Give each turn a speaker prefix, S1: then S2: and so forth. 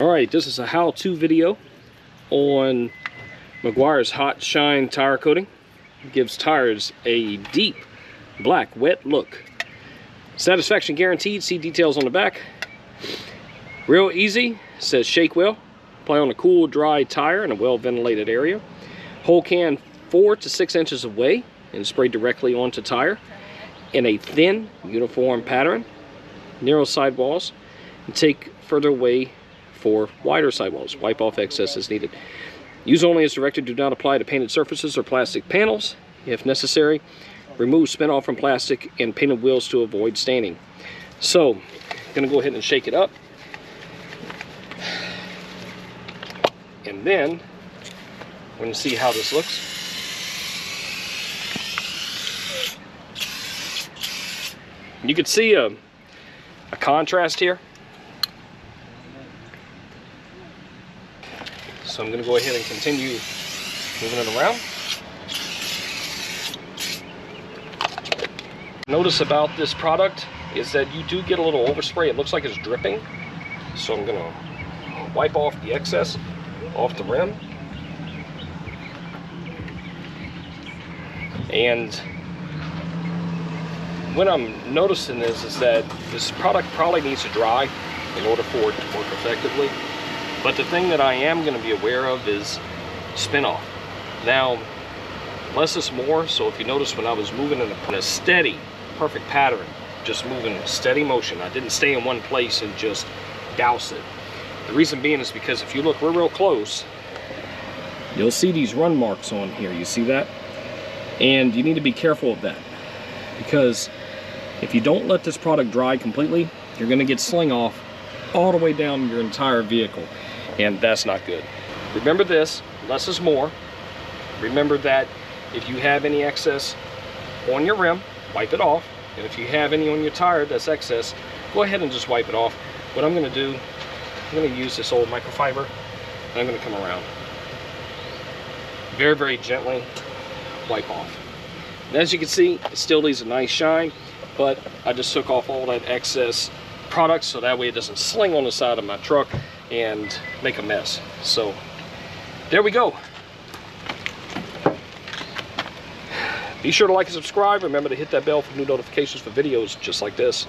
S1: Alright, this is a how-to video on Meguiar's Hot Shine tire coating. It gives tires a deep black wet look. Satisfaction guaranteed. See details on the back. Real easy. Says shake well. Apply on a cool dry tire in a well ventilated area. Whole can 4 to 6 inches away and spray directly onto tire in a thin uniform pattern. Narrow sidewalls and take further away for wider sidewalls. Wipe off excess as needed. Use only as directed. Do not apply to painted surfaces or plastic panels. If necessary, remove spin off from plastic and painted wheels to avoid staining. So, I'm going to go ahead and shake it up. And then, we're going to see how this looks. You can see a contrast here. So I'm going to go ahead and continue moving it around. Notice about this product is that you do get a little overspray. It looks like it's dripping. So I'm going to wipe off the excess off the rim. And what I'm noticing is that this product probably needs to dry in order for it to work effectively. But the thing that I am going to be aware of is spin off. Now, less is more, so if you notice when I was moving in a steady, perfect pattern, just moving steady motion, I didn't stay in one place and just douse it. The reason being is because if you look real close, you'll see these run marks on here. You see that? And you need to be careful of that, because if you don't let this product dry completely, you're going to get sling off all the way down your entire vehicle, and that's not good. Remember this, less is more. Remember that if you have any excess on your rim, wipe it off, and if you have any on your tire that's excess, go ahead and just wipe it off. What I'm going to do, I'm going to use this old microfiber, and I'm going to come around very gently, wipe off. And as you can see, it still leaves a nice shine, but I just took off all that excess product so that way it doesn't sling on the side of my truck and make a mess. So there we go. Be sure to like and subscribe. Remember to hit that bell for new notifications for videos just like this.